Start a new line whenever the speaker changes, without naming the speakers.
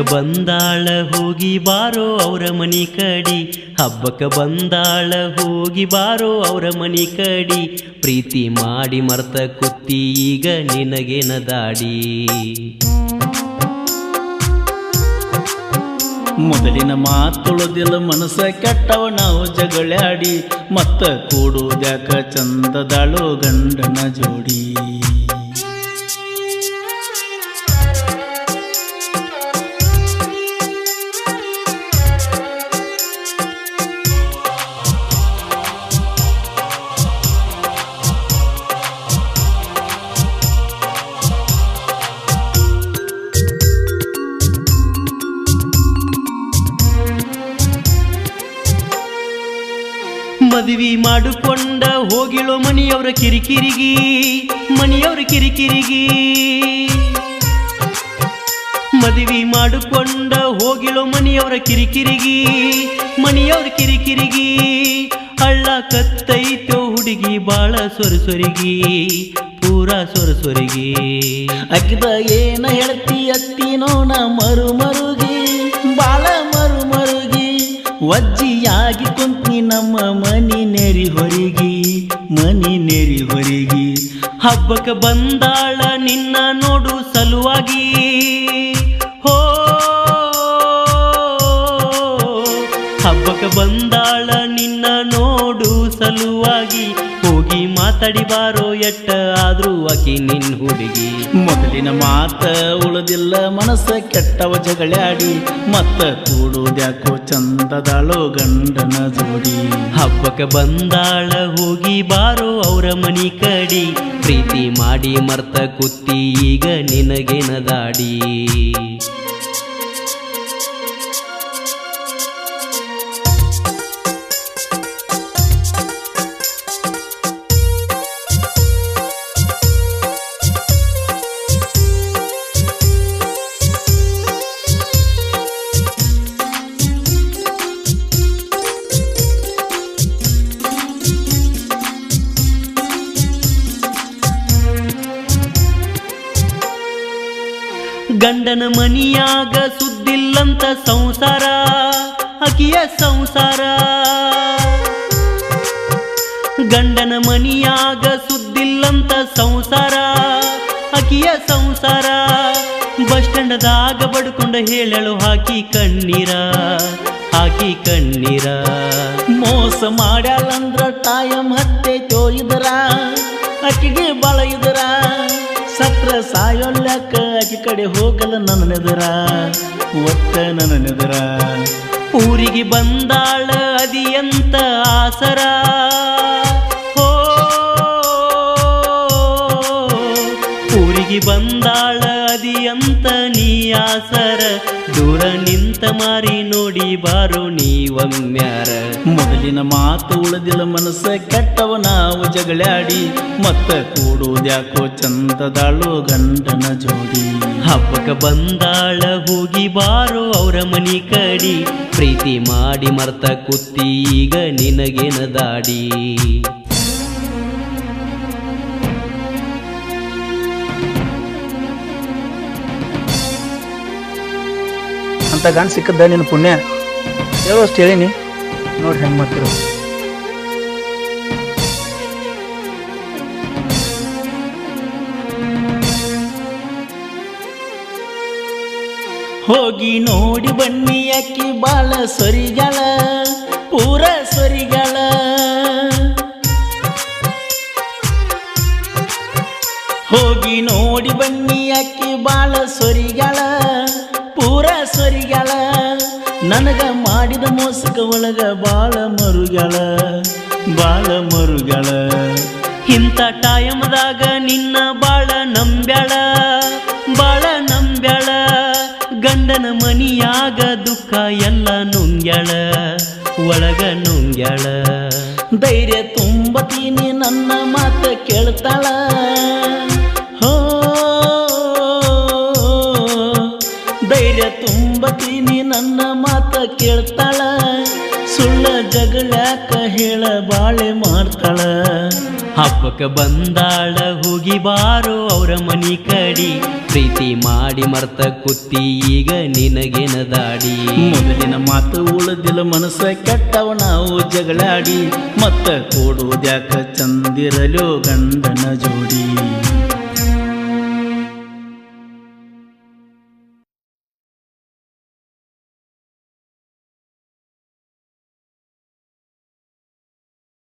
ಹಬ್ಬಕ್ಕೆ ಬಂದಾಳ ಹೋಗಿ ಬಾರೋ ಅವರ ಮನಿ ಕಡಿ, ಹಬ್ಬಕ್ಕೆ ಬಂದಾಳ ಹೋಗಿ ಬಾರೋ ಅವರ ಮನಿ ಕಡಿ, ಪ್ರೀತಿ ಮಾಡಿ ಮರ್ತ ಕುತ್ತಿ ಈಗ ನಿನಗೇನ ದಾಡಿ.
ಮೊದಲಿನ ಮಾತುಳದಿಲ್ಲ ಮನಸ್ಸ ಕೆಟ್ಟವ ನಾವು ಜಗಳಾಡಿ, ಮತ್ತ ಕೂಡುದ್ಯಾಕ ಚಂದದಾಳು ಗಂಡನ ಜೋಡಿ.
ಮದುವೆ ಮಾಡಿಕೊಂಡ ಹೋಗಿಳೋ ಮನಿಯವ್ರ ಕಿರಿಕಿರಿಗಿ, ಮನಿಯವ್ರ ಕಿರಿಕಿರಿಗಿ. ಮದುವೆ ಮಾಡಿಕೊಂಡ ಹೋಗಿಳೋ ಮನಿಯವ್ರ ಕಿರಿಕಿರಿಗಿ, ಮನಿಯವ್ರ ಕಿರಿಕಿರಿಗಿ. ಹಳ್ಳ ಕತ್ತೈತೋ ಹುಡುಗಿ ಬಾಳ ಸೊರಸೊರಿಗಿ, ಪೂರಾ ಸೊರಸೊರಿಗಿ.
ಅಕ್ಕಿದ ಏನ ಹೇಳ್ತಿ ಅತ್ತಿನೋ ನ ಮರು ಮರುಗಿ, ಬಾಳ ಮರು ಮರುಗಿ. ವಜ್ಜಿಯಾಗಿ ಕುಂತಿ ನಮ್ಮ ಮನಿ ನೆರಿ ಹೊರಿಗಿ, ಮನಿ ನೆರಿ ಹೊರಿಗಿ.
ಹಬ್ಬಕ್ಕೆ ಬಂದಾಳ ನಿನ್ನ ನೋಡು ಸಲುವಾಗಿ, ಹೋ ಹಬ್ಬಕ್ಕೆ ಬಂದಾಳ ನಿನ್ನ ನೋಡು ಸಲುವಾಗಿ, ಹೋಗಿ ಮಾತಾಡಿ ಬಾರೋ ಎಟ್ಟ ಆದ್ರೂ ಆಕಿ ನಿನ್ ಹುಡುಗಿ.
ಮೊದಲಿನ ಮಾತ ಉಳದಿಲ್ಲ ಮನಸ್ಸ ಕೆಟ್ಟವ ಜಗಳಾಡಿ, ಮತ್ತ ಕೂಡುದ್ಯಾಕೋ ಚಂದದಾಳೋ ಗಂಡನ ಜೋಡಿ.
ಹಬ್ಬಕ್ಕೆ ಬಂದಾಳ ಹೋಗಿ ಬಾರೋ ಅವರ ಮನಿ ಕಡಿ, ಪ್ರೀತಿ ಮಾಡಿ ಮರ್ತ ಕುತ್ತಿ ಈಗ ನಿನಗೇನ ದಾಡಿ. ಗಂಡನ ಮನಿಯಾಗ ಸುದ್ದಿಲ್ಲಂತ ಸಂಸಾರ, ಅಕಿಯ ಸಂಸಾರ. ಗಂಡನ ಮನಿಯಾಗ ಸುದ್ದಿಲ್ಲಂತ ಸಂಸಾರ, ಅಕಿಯ ಸಂಸಾರ. ಬಸ್ ಸ್ಟ್ಯಾಂಡದಾಗ ಬಡ್ಕೊಂಡ ಹೇಳಳು ಹಾಕಿ ಕಣ್ಣೀರ, ಹಾಕಿ ಕಣ್ಣೀರ.
ಮೋಸ ಮಾಡ್ಯಾಳಂದ್ರ ಟೈಮ್ ಹತ್ತೈತೋ ಇದರ, ಅಕ್ಕಿಗೆ ಬಾಳ ಇದರ. ಸತ್ರ ಸಾಯೋಲ್ಯಾಕ ಆಕಿ ಕಡೆ ಹೋಗಲ್ಲ ನನ್ನ ನೆದರ, ಒತ್ತ ನನ್ನ ನೆದರ.
ಊರಿಗೆ ಬಂದಾಳ ಅದಿಯಂತ ಆಸರ, ಹೋ ಊರಿಗೆ ಬಂದಾಳ ಅದಿಯಂತ ನೀ ಆಸರ. ದೂರ ನಿಂತ ಮಾರಿ ನೋಡಿ ಬಾರೋ ನೀವಮ್ಯಾರ.
ಮೊದಲಿನ ಮಾತು ಉಳದಿಲ್ಲ ಮನಸ್ಸ ಕೆಟ್ಟವ ನಾವು ಜಗಳಾಡಿ, ಮತ್ತ ಕೂಡುದ್ಯಾಕೋ ಚಂದದಾಳು ಗಂಡನ ಜೋಡಿ.
ಹಬ್ಬಕ್ಕೆ ಬಂದಾಳ ಹೋಗಿ ಬಾರೋ ಅವರ ಮನಿ ಕಡಿ, ಪ್ರೀತಿ ಮಾಡಿ ಮರ್ತ ಕುತ್ತಿ ಈಗ ನಿನಗೇನ ದಾಡಿ.
ಅಂತ ಗಂಡ ಸಿಕ್ಕದ್ದ ನಿನ್ನ ಪುಣ್ಯ, ಹೇಳೋಷ್ಟು ಹೇಳಿನಿ ನೋಡಿ ಹೆಂಗೆ ಮಾಡ್ತಿರೋ.
ಹೋಗಿ ನೋಡಿ ಬನ್ನಿ ಅಕ್ಕಿ ಬಾಳ ಸೊರಿಗಳ, ಪೂರ ಸೊರಿಗಳ. ಹೋಗಿ ನೋಡಿ ಬನ್ನಿ ಅಕ್ಕಿ ಬಾಳ ಸೊರಿಗಳ, ಪೂರ ಸೊರಿಗಳ. ನನಗ ಮಾಡಿದ ಮೋಸಕ ಒಳಗ ಬಾಳ ಮರುಗಳ, ಬಾಳ ಮರುಗಳ.
ಇಂಥ ಟೈಮದಾಗ ನಿನ್ನ ಬಾಳ ನಂಬ್ಯಾಳ, ಬಾಳ ನಂಬ್ಯಾಳ. ಗಂಡನ ಮನಿಯಾಗ ದುಃಖ ಎಲ್ಲ ನುಂಗ್ಯಾಳ, ಒಳಗ ನುಂಗ್ಯಾಳ.
ಧೈರ್ಯ ತುಂಬತೀನಿ ನನ್ನ ಮಾತ ಕೇಳ್ತಾಳ, ಹೋ ಧೈರ್ಯ ತುಂಬತೀನಿ ನನ್ನ ಮಾತ ಕೇಳ್ತಾಳ. ಸುಳ್ಳ ಜಗಳಾಕ ಹೇಳ ಬಾಳೆ ಮಾಡ್ತಾಳ.
ಹಬ್ಬಕ್ಕೆ ಬಂದಾಳ ಹೋಗಿ ಬಾರೋ ಅವರ ಮನಿ ಕಡಿ ಪ್ರೀತಿ ಮಾಡಿ ಮರ್ತ ಕುತ್ತಿ ಈಗ ನಿನಗೇನ ದಾಡಿ
ಮೊದಲಿನ ಮಾತು ಉಳಿದಿಲ್ಲ ಮನಸ್ಸ ಕೆಟ್ಟವ ನಾವು ಜಗಳಾಡಿ ಮತ್ತ ಕೂಡುವುದ್ಯಾಕ ಚಂದಿರಲು ಗಂಡನ ಜೋಡಿ